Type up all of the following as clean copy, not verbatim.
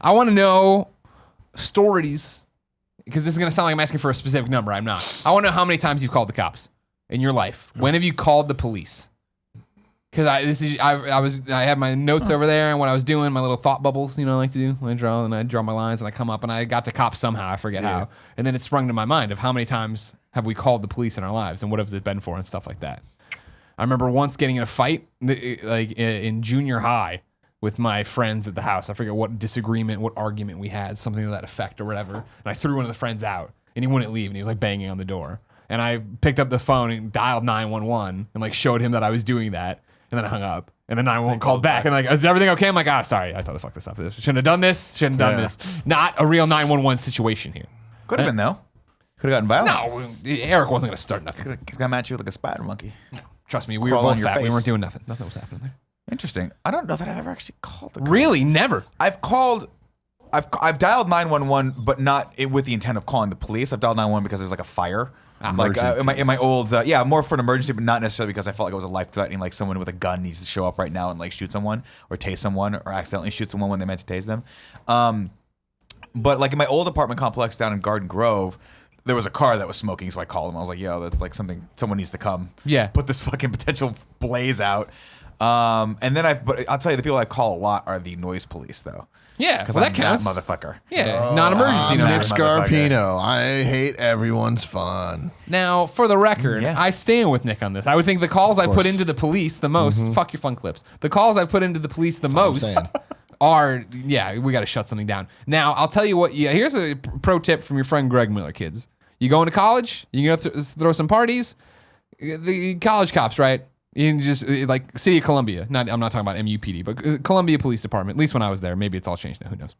I want to know stories, because this is going to sound like I'm asking for a specific number. I'm not. I want to know how many times you've called the cops in your life. When have you called the police? Because I had my notes over there, and what I was doing, my little thought bubbles, I like to do. I draw my lines, and I come up, and I got to cops somehow. I forget how. And then it sprung to my mind of how many times have we called the police in our lives, and what has it been for, and stuff like that. I remember once getting in a fight, like in junior high, with my friends at the house. I forget what disagreement, what argument we had, something to that effect or whatever. And I threw one of the friends out, and he wouldn't leave, and he was like banging on the door. And I picked up the phone and dialed 911 and like showed him that I was doing that. And then I hung up. And then 911 called back. And like, is everything okay? I'm like, sorry. I thought I fucked this up. Shouldn't have done this. Shouldn't have done this. Not a real 911 situation here. Could have been, though. Could have gotten violent. No, Eric wasn't going to start nothing. Could have come at you like a spider monkey. No, trust me. We were both fat. We weren't doing nothing. Nothing was happening there. Interesting. I don't know that I've ever actually called the cops. Really? Never? I've dialed 911, but not with the intent of calling the police. I've dialed 911 because there was like a fire. Like in my old, more for an emergency, but not necessarily because I felt like it was a life-threatening, like someone with a gun needs to show up right now and like shoot someone or tase someone or accidentally shoot someone when they meant to tase them. But like in my old apartment complex down in Garden Grove, there was a car that was smoking, so I called them. I was like, yo, that's like something, someone needs to come put this fucking potential blaze out. And then but I'll tell you, the people I call a lot are the noise police, though. Yeah, because that counts. That motherfucker. Yeah, non-emergency. Nick Scarpino. I hate everyone's fun. Now, for the record, I stand with Nick on this. I would think the calls I put into the police the most. Fuck your fun clips. The calls I put into the police the most are we got to shut something down. Now, I'll tell you what. Here's a pro tip from your friend Greg Miller, kids. You going to college? You gonna throw some parties? The college cops, right? You can just like City of Columbia. I'm not talking about MUPD, but Columbia Police Department. At least when I was there, maybe it's all changed now. Who knows?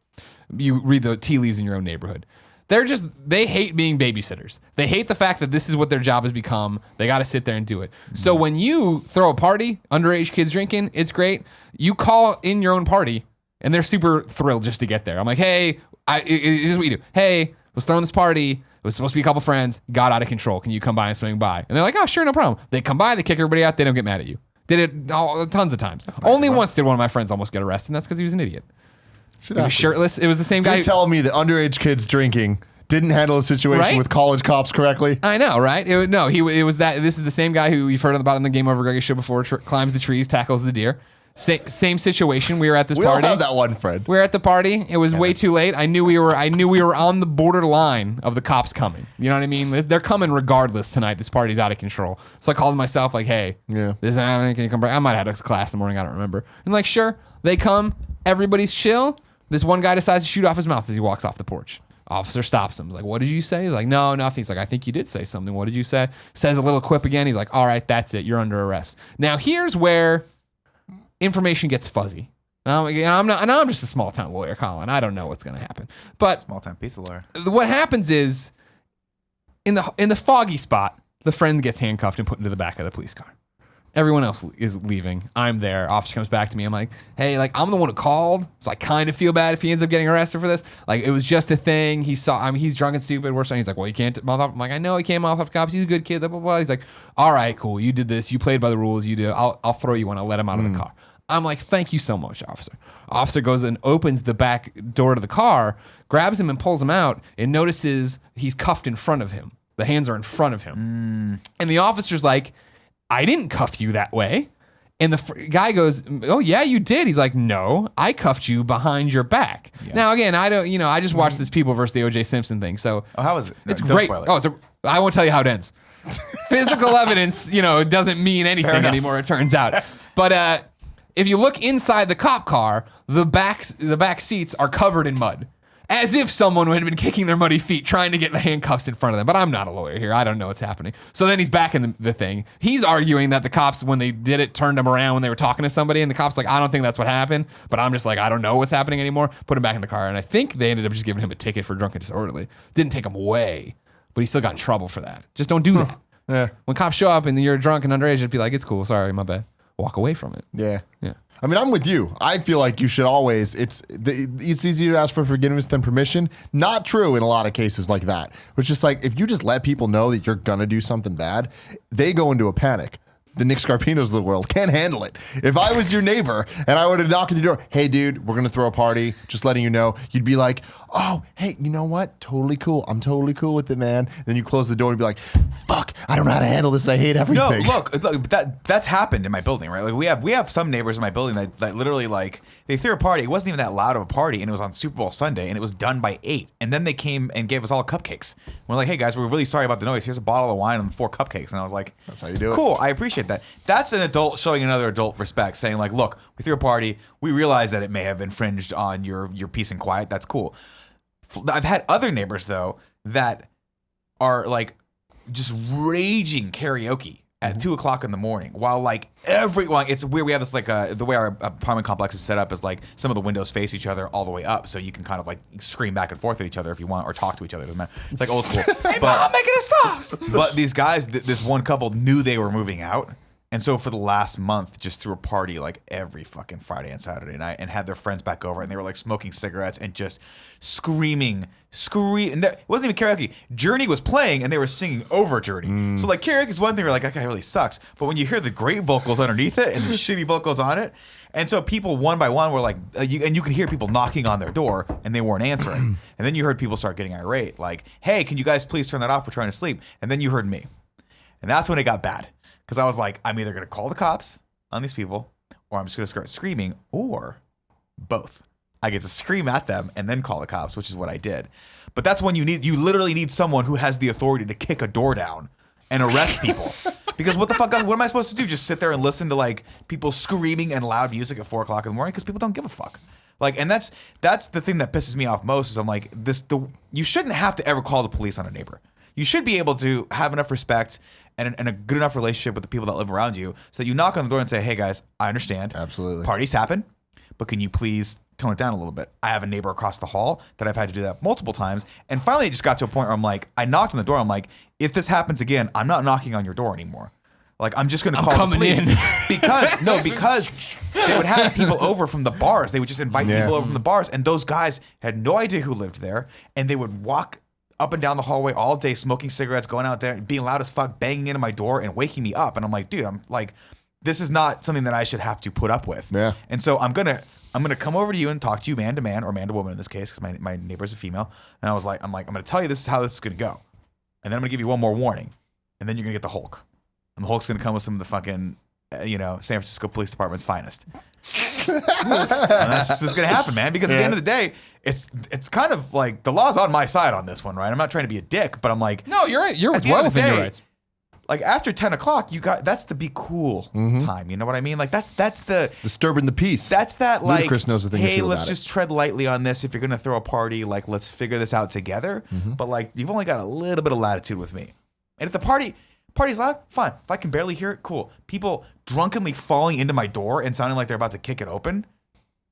You read the tea leaves in your own neighborhood. They hate being babysitters. They hate the fact that this is what their job has become. They got to sit there and do it. So when you throw a party, underage kids drinking, it's great. You call in your own party, and they're super thrilled just to get there. I'm like, hey, here's what you do. Hey, was throwing this party. It was supposed to be a couple friends, got out of control. Can you come by and swing by? And they're like, oh, sure, no problem. They come by, they kick everybody out, they don't get mad at you. Did it tons of times. Only once did one of my friends almost get arrested, and that's because he was an idiot. He was shirtless. It was the same guy. You're telling me that underage kids drinking didn't handle a situation with college cops correctly? I know, right? It was that. This is the same guy who you've heard about in the GameOverGreggy show before, climbs the trees, tackles the deer. Same situation. We were at this party. We all have that one friend. We were at the party. It was way too late. I knew we were on the borderline of the cops coming. You know what I mean? They're coming regardless tonight. This party's out of control. So I called myself like, hey, this is happening. Can you come back? I might have had a class in the morning. I don't remember. And like, sure. They come. Everybody's chill. This one guy decides to shoot off his mouth as he walks off the porch. Officer stops him. He's like, what did you say? He's like, no, nothing. He's like, I think you did say something. What did you say? Says a little quip again. He's like, all right, that's it. You're under arrest. Now here's where information gets fuzzy. I'm just a small town lawyer, Colin. I don't know what's going to happen. But small town pizza lawyer. What happens is, in the foggy spot, the friend gets handcuffed and put into the back of the police car. Everyone else is leaving. I'm there. Officer comes back to me. I'm like, hey, like I'm the one who called, so I kind of feel bad if he ends up getting arrested for this. Like it was just a thing. He's drunk and stupid. We're saying he's like, well, you can't mouth off. I'm like, I know he can't mouth off cops. He's a good kid. Blah blah blah. He's like, all right, cool. You did this. You played by the rules. You do. I'll throw you one. I'll let him out of the car. I'm like, thank you so much, officer. Officer goes and opens the back door to the car, grabs him and pulls him out, and notices he's cuffed in front of him. The hands are in front of him, and the officer's like, I didn't cuff you that way. And the guy goes, oh, yeah, you did. He's like, no, I cuffed you behind your back. Yeah. Now, again, I just watched this People versus the O.J. Simpson thing. So how was it? It's great. I won't tell you how it ends. Physical evidence, doesn't mean anything anymore, it turns out. But if you look inside the cop car, the back seats are covered in mud. As if someone had been kicking their muddy feet trying to get the handcuffs in front of them. But I'm not a lawyer here. I don't know what's happening. So then he's back in the thing. He's arguing that the cops, when they did it, turned him around when they were talking to somebody. And the cop's like, I don't think that's what happened. But I'm just like, I don't know what's happening anymore. Put him back in the car. And I think they ended up just giving him a ticket for drunk and disorderly. Didn't take him away. But he still got in trouble for that. Just don't do that. Yeah. When cops show up and you're drunk and underage, it'd be like, it's cool. Sorry, my bad. Walk away from it. Yeah. Yeah. I mean, I'm with you. I feel like you should always, it's easier to ask for forgiveness than permission. Not true in a lot of cases like that. It's just like, if you just let people know that you're going to do something bad, they go into a panic. the Nick Scarpinos of the world can't handle it. If I was your neighbor and I were to knock on your door, hey, dude, we're going to throw a party, just letting you know, you'd be like, oh, hey, you know what? Totally cool. I'm totally cool with it, man. Then you close the door and be like, fuck, I don't know how to handle this and I hate everything. No, look, that's happened in my building, right? Like we have some neighbors in my building that literally like they threw a party. It wasn't even that loud of a party, and it was on Super Bowl Sunday, and it was done by 8. And then they came and gave us all cupcakes. We're like, hey guys, we're really sorry about the noise. Here's a bottle of wine and 4 cupcakes. And I was like, that's how you do it. Cool, I appreciate that. That's an adult showing another adult respect, saying like, look, we threw a party. We realize that it may have infringed on your peace and quiet. That's cool. I've had other neighbors though that are like just raging karaoke at 2:00 in the morning, while like everyone, it's weird. We have this like the way our apartment complex is set up is like some of the windows face each other all the way up, so you can kind of like scream back and forth at each other if you want, or talk to each other. It doesn't matter. It's like old school. Hey, Mom, I'm making a sauce. But these guys, this one couple knew they were moving out. And so for the last month, just threw a party like every fucking Friday and Saturday night, and had their friends back over, and they were like smoking cigarettes and just screaming. And it wasn't even karaoke. Journey was playing, and they were singing over Journey. So like karaoke is one thing, where like that guy really sucks. But when you hear the great vocals underneath it and the shitty vocals on it, and so people one by one were like, you can hear people knocking on their door, and they weren't answering. And then you heard people start getting irate, like, "Hey, can you guys please turn that off? We're trying to sleep." And then you heard me, and that's when it got bad. Because I was like, I'm either going to call the cops on these people, or I'm just going to start screaming, or both. I get to scream at them and then call the cops, which is what I did. But that's when you literally need someone who has the authority to kick a door down and arrest people. Because what the fuck, what am I supposed to do? Just sit there and listen to like people screaming and loud music at 4:00 in the morning? Because people don't give a fuck. Like, and that's the thing that pisses me off most, is I'm like, you shouldn't have to ever call the police on a neighbor. You should be able to have enough respect and a good enough relationship with the people that live around you, so that you knock on the door and say, hey guys, I understand. Absolutely. Parties happen, but can you please tone it down a little bit? I have a neighbor across the hall that I've had to do that multiple times. And finally it just got to a point where I'm like, I knocked on the door. I'm like, if this happens again, I'm not knocking on your door anymore. Like, I'm just going to call the police. Because they would have people over from the bars. They would just invite people over from the bars. And those guys had no idea who lived there. And they would walk up and down the hallway all day, smoking cigarettes, going out there, being loud as fuck, banging into my door and waking me up. And I'm like, dude, I'm like, this is not something that I should have to put up with. Yeah. And so I'm gonna come over to you and talk to you man to man, or man to woman in this case, because my neighbor's a female. And I was like, I'm gonna tell you this is how this is gonna go, and then I'm gonna give you one more warning, and then you're gonna get the Hulk, and the Hulk's gonna come with some of the fucking San Francisco Police Department's finest. And that's just gonna happen, man. Because at the end of the day, it's kind of like the law's on my side on this one, right? I'm not trying to be a dick, but I'm like, no, you're right. You're well within your rights. Like after 10 o'clock, that's the be cool time. You know what I mean? Like that's the disturbing the peace. That's that like, Ludacris knows the thing hey, let's just tread lightly on this. If you're gonna throw a party, like let's figure this out together. But like you've only got a little bit of latitude with me. And if the party's loud, fine. If I can barely hear it, cool. People drunkenly falling into my door and sounding like they're about to kick it open,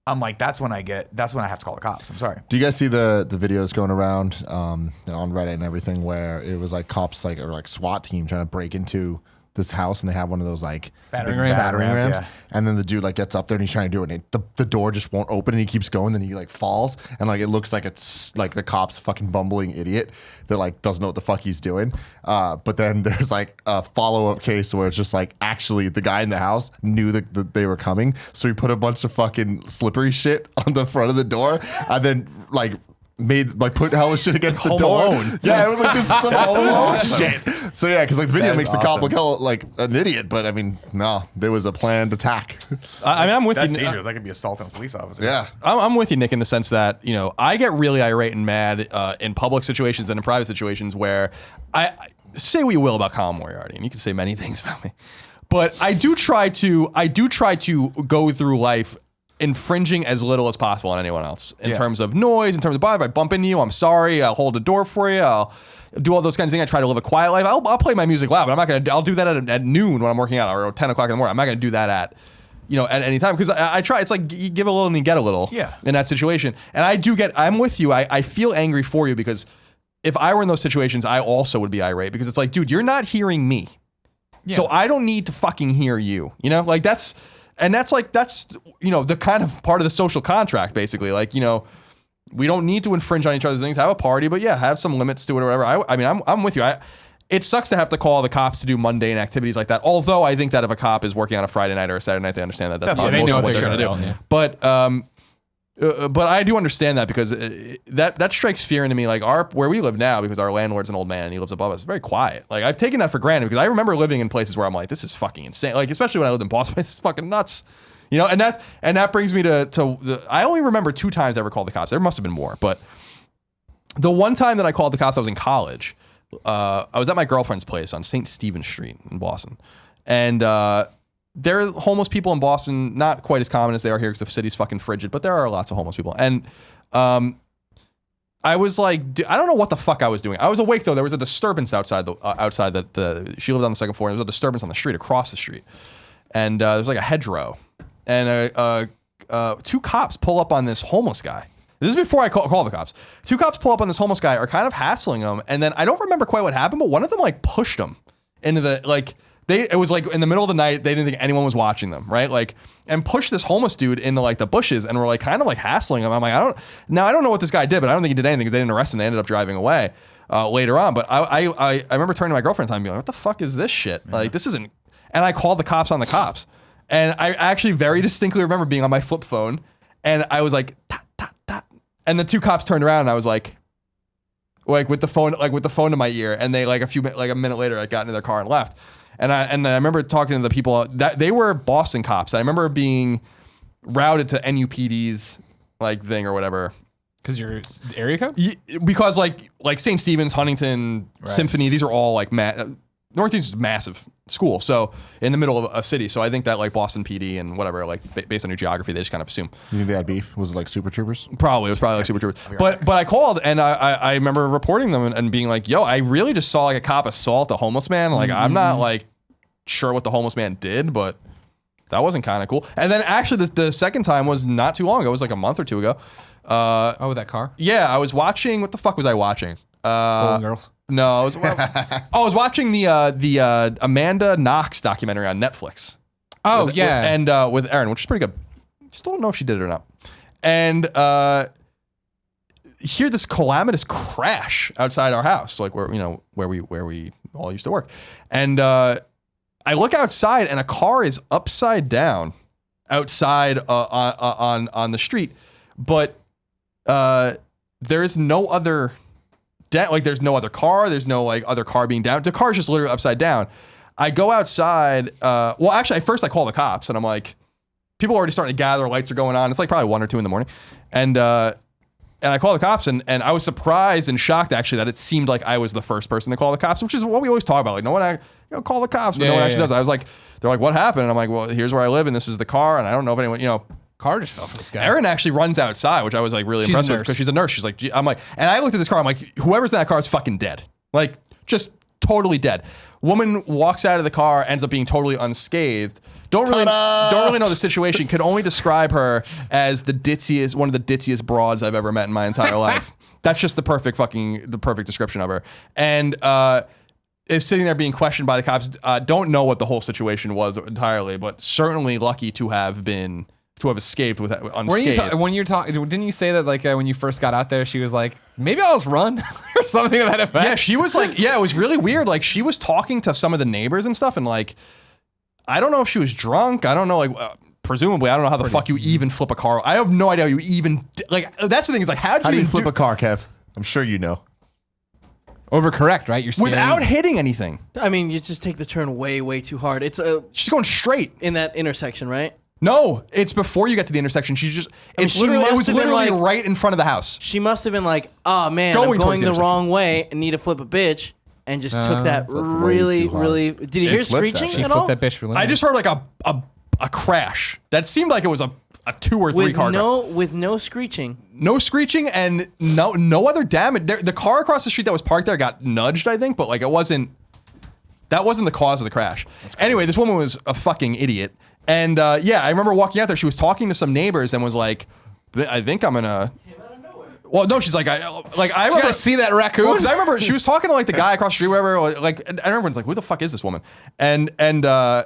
I'm like, that's when I have to call the cops. I'm sorry. Do you guys see the videos going around on Reddit and everything, where it was like cops or like SWAT team trying to break into this house, and they have one of those like battering rams, yeah. And then the dude like gets up there and he's trying to do it, and the door just won't open, and he keeps going, then he like falls, and like it looks like it's like the cop's a fucking bumbling idiot that like doesn't know what the fuck he's doing. But then there's like a follow-up case where it's just like, actually the guy in the house knew that they were coming, so he put a bunch of fucking slippery shit on the front of the door, and then put hella shit against the door. Alone. Yeah, it was like this some Home Alone shit. So yeah, because like the video makes the cop look hella like an idiot, but I mean, no, there was a planned attack. I mean, I'm with That's you. dangerous. That could be assaulting a police officer. Yeah, I'm with you, Nick, in the sense that I get really irate and mad in public situations and in private situations where I say what you will about Colin Moriarty, and you can say many things about me, but I do try to go through life infringing as little as possible on anyone else in terms of noise, in terms of if I bump into you, I'm sorry. I'll hold the door for you. I'll do all those kinds of things. I try to live a quiet life. I'll play my music loud, but I'll do that at noon when I'm working out, or 10 o'clock in the morning. I'm not going to do that at any time, because I try. It's like you give a little and you get a little in that situation. And I'm with you. I feel angry for you, because if I were in those situations, I also would be irate, because it's like, dude, you're not hearing me. Yeah. So I don't need to fucking hear you. Like that's the kind of part of the social contract, basically. Like, we don't need to infringe on each other's things. Have a party, but have some limits to it or whatever. I mean, I'm with you. it sucks to have to call the cops to do mundane activities like that. Although I think that if a cop is working on a Friday night or a Saturday night, they understand that that's not most of what they're going to do. Yeah. But I do understand that because that strikes fear into me. Like where we live now, because our landlord's an old man and he lives above us, it's very quiet. Like I've taken that for granted because I remember living in places where I'm like, this is fucking insane. Like especially when I lived in Boston, it's fucking nuts. You know, and that brings me to I only remember 2 times I ever called the cops. There must have been more, but the one time that I called the cops, I was in college. I was at my girlfriend's place on St. Stephen Street in Boston, and there are homeless people in Boston, not quite as common as they are here because the city's fucking frigid, but there are lots of homeless people. And I was like, I don't know what the fuck I was doing. I was awake though. There was a disturbance outside she lived on the 2nd floor. And there was a disturbance on the street across the street, and there was like a hedgerow, and 2 cops pull up on this homeless guy. This is before I call the cops. 2 cops pull up on this homeless guy, are kind of hassling him, and then I don't remember quite what happened, but one of them like pushed him into the like. It was like in the middle of the night, they didn't think anyone was watching them, right? Like, and pushed this homeless dude into like the bushes and were like kind of like hassling him. I'm like, I don't know what this guy did, but I don't think he did anything because they didn't arrest him. They ended up driving away later on. But I remember turning to my girlfriend and being like, what the fuck is this shit? Yeah. Like, this isn't, and I called the cops on the cops. And I actually very distinctly remember being on my flip phone and I was like, tat, tat, tat. And the 2 cops turned around and I was like with the phone to my ear. And they like a minute later, I got into their car and left. And I remember talking to the people that they were Boston cops. I remember being routed to NUPD's like thing or whatever. Because you're area code? Because like St. Stephen's, Huntington, Symphony, these are all like Northeast is a massive school. So in the middle of a city. So I think that like Boston PD and whatever, like based on your geography, they just kind of assume. You think they had beef? Was it like Super Troopers? Probably. It was probably like Super Troopers. But I called and I remember reporting them and being like, yo, I really just saw like a cop assault a homeless man. Like I'm not like sure what the homeless man did, but that wasn't kind of cool. And then actually the second time was not too long ago. It was like a month or 2 ago. With that car? Yeah, I was watching. What the fuck was I watching? Golden Girls. No, I was watching the Amanda Knox documentary on Netflix. Oh yeah, and with Erin, which is pretty good. Still don't know if she did it or not. And hear this calamitous crash outside our house, like where we all used to work, and I look outside and a car is upside down outside on the street, but there's no other. Like there's no other car. There's no like other car being down. The car's just literally upside down. I go outside. Well, actually, at first I call the cops and I'm like, people are already starting to gather. Lights are going on. It's like probably 1 or 2 in the morning. And I call the cops and I was surprised and shocked actually that it seemed like I was the first person to call the cops, which is what we always talk about. Like no one, call the cops, but no one actually does. I was like, they're like, what happened? And I'm like, well, here's where I live and this is the car. And I don't know if anyone, car just fell for this guy. Erin actually runs outside, which I was like really impressed with because she's a nurse. She's like, I'm like, and I looked at this car. I'm like, whoever's in that car is fucking dead. Like, just totally dead. Woman walks out of the car, ends up being totally unscathed. Don't really know the situation. Could only describe her as one of the ditziest broads I've ever met in my entire life. That's just the perfect description of her. And is sitting there being questioned by the cops. Don't know what the whole situation was entirely, but certainly lucky to have escaped with unscathed. When you're talking, didn't you say that like when you first got out there, she was like, maybe I'll just run or something to that effect? Yeah, she was like, yeah, it was really weird. Like she was talking to some of the neighbors and stuff, and like, I don't know if she was drunk. I don't know, like, presumably, I don't know how the fuck you even flip a car. I have no idea how you even like. That's the thing. Is like, how do you flip a car, Kev? I'm sure you know. Overcorrect, right? You're without hitting anything. I mean, you just take the turn way too hard. She's going straight in that intersection, right? No, it's before you get to the intersection. It was literally right in front of the house. She must have been like, oh man, I'm going the wrong way and need to flip a bitch, and just took that really. Did you hear screeching at all? That bitch really. I just heard like a crash. That seemed like it was a 2 or 3 car. With no screeching. No screeching and no other damage. The car across the street that was parked there got nudged, I think, but like that wasn't the cause of the crash. Anyway, this woman was a fucking idiot. And I remember walking out there. She was talking to some neighbors and was like, I think I'm gonna. Well, no, she's like, I remember. You see that raccoon? Because I remember she was talking to like the guy across the street, whatever. Like, and everyone's like, who the fuck is this woman? And I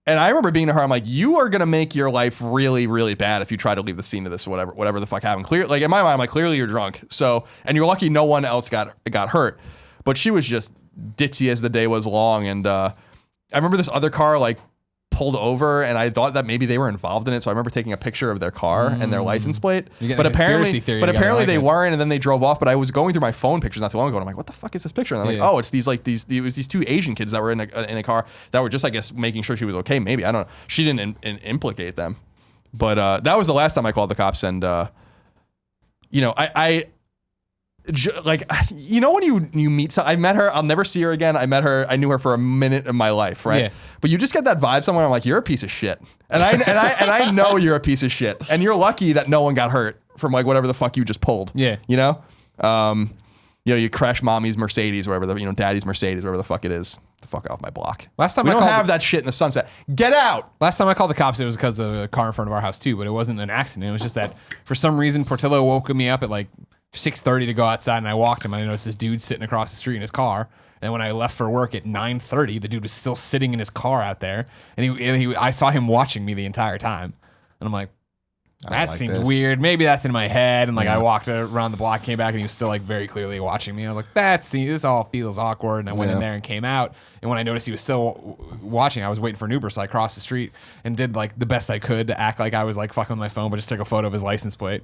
remember being to her, I'm like, you are gonna make your life really, really bad if you try to leave the scene of this, whatever the fuck happened. Clear, like in my mind, I'm like, clearly you're drunk. So, and you're lucky no one else got hurt. But she was just ditzy as the day was long. And I remember this other car like pulled over, and I thought that maybe they were involved in it. So I remember taking a picture of their car and their license plate. But apparently they weren't, and then they drove off. But I was going through my phone pictures not too long ago, and I'm like, what the fuck is this picture? And I'm like, oh, it's it was these two Asian kids that were in a car that were just, I guess, making sure she was okay. Maybe, I don't know. She didn't implicate them. But that was the last time I called the cops, and you know, like, you know, when you meet I met her, I'll never see her again. I knew her for a minute of my life, right? Yeah. But you just get that vibe somewhere. I'm like, you're a piece of shit, and I know you're a piece of shit, and you're lucky that no one got hurt from like whatever the fuck you just pulled. Yeah, you know, you crash mommy's Mercedes, wherever daddy's Mercedes, wherever the fuck it is. The fuck off my block. Last time we don't have that shit in the sunset. Get out. Last time I called the cops, it was because of a car in front of our house too, but it wasn't an accident. It was just that for some reason Portillo woke me up at like 6:30 to go outside, and I walked him, and I noticed this dude sitting across the street in his car. And when I left for work at 9:30, the dude was still sitting in his car out there, and I saw him watching me the entire time. And I'm like, that seems weird. Maybe that's in my head. And like I walked around the block, came back, and he was still like very clearly watching me. I was like, this all feels awkward. And I went in there and came out. And when I noticed he was still watching, I was waiting for an Uber, so I crossed the street and did like the best I could to act like I was like fucking with my phone, but just took a photo of his license plate.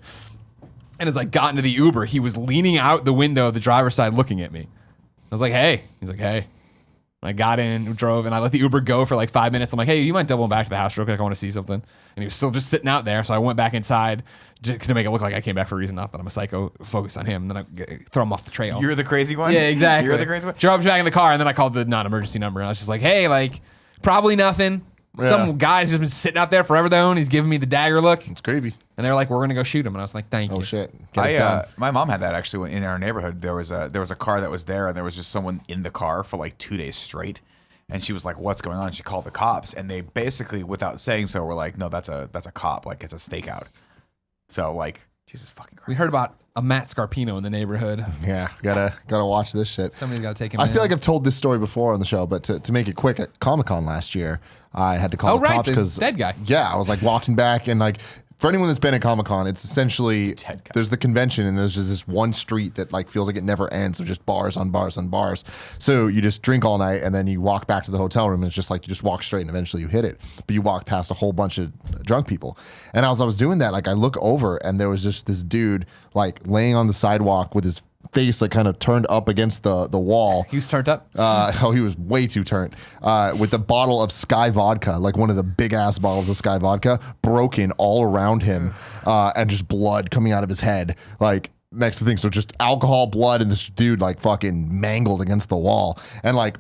And as I got into the Uber, he was leaning out the window of the driver's side looking at me. I was like, hey. He's like, hey. And I got in, drove, and I let the Uber go for like 5 minutes. I'm like, hey, you might double back to the house real quick. I want to see something. And he was still just sitting out there. So I went back inside just to make it look like I came back for a reason. Not that I'm a psycho, focus on him. And then I throw him off the trail. You're the crazy one? Yeah, exactly. You're the crazy one? Drove back in the car, and then I called the non-emergency number. And I was just like, hey, like, probably nothing. Yeah. Some guy's just been sitting out there forever though, and he's giving me the dagger look. It's creepy. And they're like, we're gonna go shoot him. And I was like, thank you. Oh shit. My mom had that actually in our neighborhood. There was a car that was there, and there was just someone in the car for like 2 days straight. And she was like, what's going on? And she called the cops, and they basically, without saying so, were like, no, that's a cop. Like, it's a stakeout. So like, Jesus fucking Christ. We heard about a Matt Scarpino in the neighborhood. Yeah, gotta watch this shit. Somebody's gotta take him I feel like I've told this story before on the show, but to make it quick, at Comic-Con last year, I had to call the cops because dead guy. Yeah, I was like walking back, and like for anyone that's been at Comic-Con, it's essentially there's the convention, and there's just this one street that like feels like it never ends of just bars on bars on bars. So you just drink all night, and then you walk back to the hotel room, and it's just like you just walk straight, and eventually you hit it. But you walk past a whole bunch of drunk people, and as I was doing that, like I look over, and there was just this dude like laying on the sidewalk with his face like kind of turned up against the wall. He was turned up? He was way too turned. With a bottle of Sky vodka, like one of the big ass bottles of Sky vodka, broken all around him, and just blood coming out of his head. Like next to things. So just alcohol, blood, and this dude like fucking mangled against the wall. And like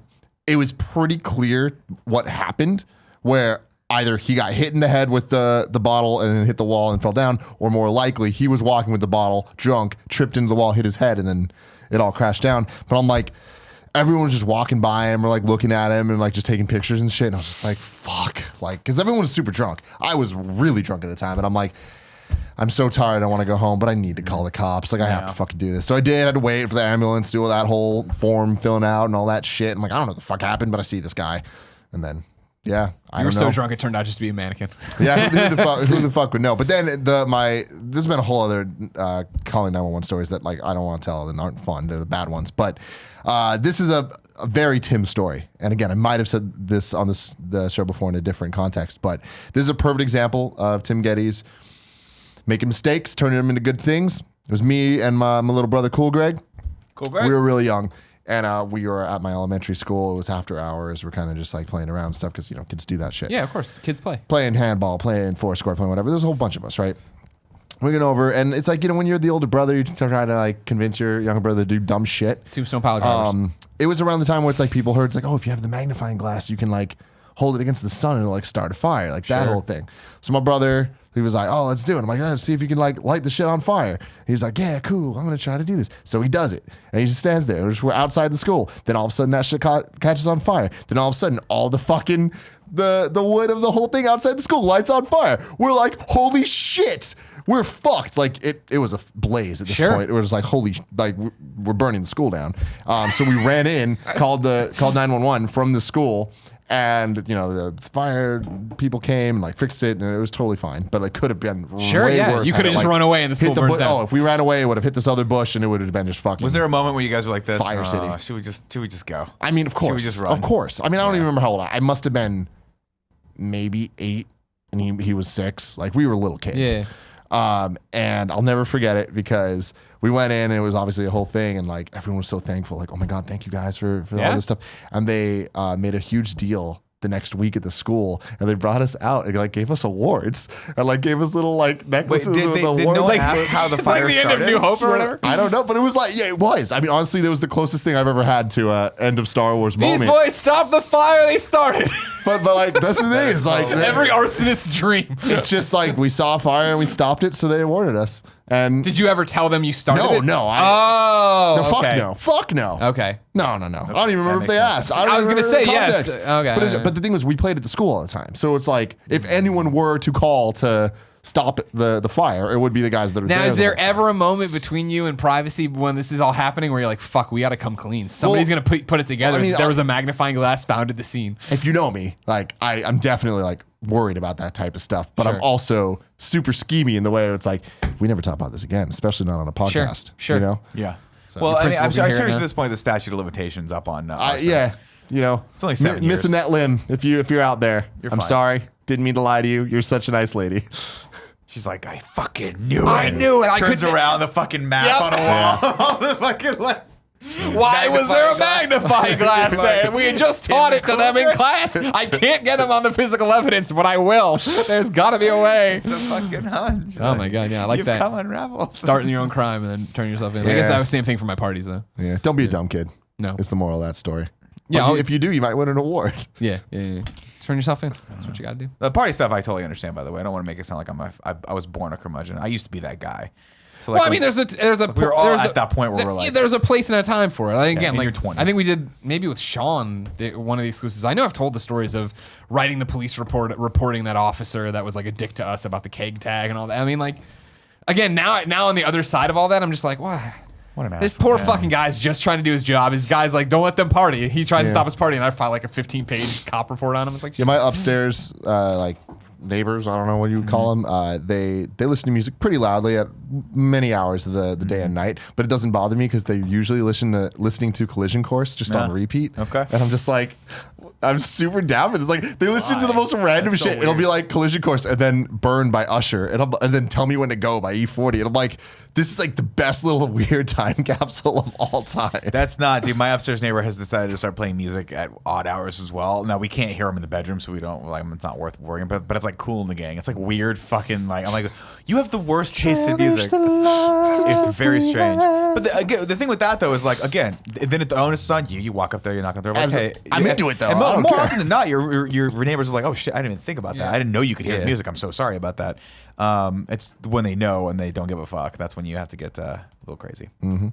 it was pretty clear what happened, where either he got hit in the head with the bottle and then hit the wall and fell down, or more likely he was walking with the bottle, drunk, tripped into the wall, hit his head, and then it all crashed down. But I'm like, everyone was just walking by him or like looking at him and like just taking pictures and shit. And I was just like, fuck. Like, because everyone was super drunk. I was really drunk at the time. And I'm like, I'm so tired. I want to go home, but I need to call the cops. Like, I have to fucking do this. So I did. I had to wait for the ambulance, do all that whole form filling out and all that shit. I'm like, I don't know what the fuck happened, but I see this guy. And then, yeah, I don't know. You were so drunk, it turned out just to be a mannequin. Yeah, who the fuck would know? But then this has been a whole other calling 911 stories that like I don't want to tell and aren't fun. They're the bad ones. But this is a very Tim story. And again, I might have said this on the show before in a different context, but this is a perfect example of Tim Gettys making mistakes, turning them into good things. It was me and my little brother, Cool Greg. Cool Greg? We were really young. And we were at my elementary school. It was after hours. We're kind of just like playing around and stuff because, you know, kids do that shit. Yeah, of course. Kids play. Playing handball, playing foursquare, playing whatever. There's a whole bunch of us, right? We're going over, and it's like, you know, when you're the older brother, you try to like convince your younger brother to do dumb shit. Tombstone pile drivers. It was around the time where it's like people heard, it's like, oh, if you have the magnifying glass, you can like hold it against the sun and it'll like start a fire, like that whole thing. So my brother, he was like, oh, let's do it. I'm like, let's see if you can like light the shit on fire. He's like, yeah, cool. I'm going to try to do this. So he does it. And he just stands there. We're outside the school. Then all of a sudden that shit catches on fire. Then all of a sudden all the fucking, the wood of the whole thing outside the school lights on fire. We're like, holy shit. We're fucked. Like it was a blaze at this point. It was like, holy, like we're burning the school down. So we ran in, called 911 from the school. And the fire people came and like fixed it, and it was totally fine. But it could have been Sure, way yeah. worse. You could have just run away and the school burns down. Oh, if we ran away, it would have hit this other bush, and it would have been just fucking. Was there a moment where you guys were like this? Fire City. Should we just go? I mean, of course. Should we just run? Of course. I mean, I don't even remember how old I must have been. Maybe 8, and he was 6. Like we were little kids. Yeah. And I'll never forget it because we went in and it was obviously a whole thing, and like everyone was so thankful, like, oh my God, thank you guys for all this stuff. And they made a huge deal the next week at the school, and they brought us out and like gave us awards and like gave us little like necklaces with awards. Did no one ask how the fire like the started? end of New Hope or whatever. I don't know, but it was like, yeah, it was. I mean, honestly, that was the closest thing I've ever had to end of Star Wars moment. These boys stopped the fire they started. But like that's the thing is like every arsonist's dream. It's just like we saw a fire and we stopped it, so they awarded us. And did you ever tell them you started it? No. Fuck no. Okay. No. I don't even remember if they asked. I was gonna say yes. Okay. But the thing was, we played at the school all the time, so it's like if anyone were to call to stop the fire, it would be the guys that are now. there. Is there ever a moment between you and privacy when this is all happening where you're like, "Fuck, we got to come clean"? Somebody's gonna put it together. I mean, there was a magnifying glass found at the scene. If you know me, like I'm definitely like worried about that type of stuff, but I'm also super schemy in the way where it's like we never talk about this again, especially not on a podcast. Sure. You know? Yeah. So well, I mean, I'm sure at at this point the statute of limitations up on. Yeah. It's only 7 years. Missing that limb. If you're out there, I'm fine. sorry. Didn't mean to lie to you. You're such a nice lady. She's like, I fucking knew it. I knew it. I Turns couldn't- around the fucking map on a wall. The fucking lens. Why was there a magnifying glass there? We had just taught it to them in class. I can't get them on the physical evidence, but I will. There's got to be a way. It's a fucking hunch. Oh my God, yeah, I like You've that. come unraveled. Starting your own crime and then turn yourself in. I guess that was the same thing for my parties though. Yeah. Don't be a dumb kid. No. It's the moral of that story. Yeah, But if you do, you might win an award. Yeah. Turn yourself in. That's what you got to do. The party stuff I totally understand, by the way. I don't want to make it sound like I was born a curmudgeon. I used to be that guy. So like Well, I mean, there's a we were all at that point where we're like, there's a place and a time for it. Again, in like your 20s. I think we did maybe with Sean one of the exclusives. I know I've told the stories of writing the police report, reporting that officer that was like a dick to us about the keg tag and all that. I mean, like again, now on the other side of all that, I'm just like, what? What an This asshole, poor man. fucking guy's just trying to do his job. His guy's like, don't let them party. He tries to stop his party, and I file like a 15-page cop report on him. It's like, Yeah, my upstairs, like neighbors, I don't know what you would call them. They listen to music pretty loudly at many hours of the day and night, but it doesn't bother me because they usually listening to Collision Course just on repeat. Okay. And I'm just like, I'm super down for this. Like they listen to the most random That's so shit. It'll be weird. like Collision Course and then Burn by Usher, and then Tell Me When to Go by E40. And I'm like, this is like the best little weird time capsule of all time. That's not, dude. My upstairs neighbor has decided to start playing music at odd hours as well. Now we can't hear him in the bedroom, so we don't like. It's not worth worrying. But it's like Cool in the Gang. It's like weird, fucking like. I'm like, you have the worst taste in music. It's very strange. But the thing with that though is like, again, then the onus is on you. You walk up there, you're not gonna throw. Like, hey, I'm into it though. And I don't more care. often than not, your neighbors are like, oh shit, I didn't even think about that. I didn't know you could hear the music. I'm so sorry about that. It's when they know and they don't give a fuck. That's when you have to get a little crazy. Mm-hmm.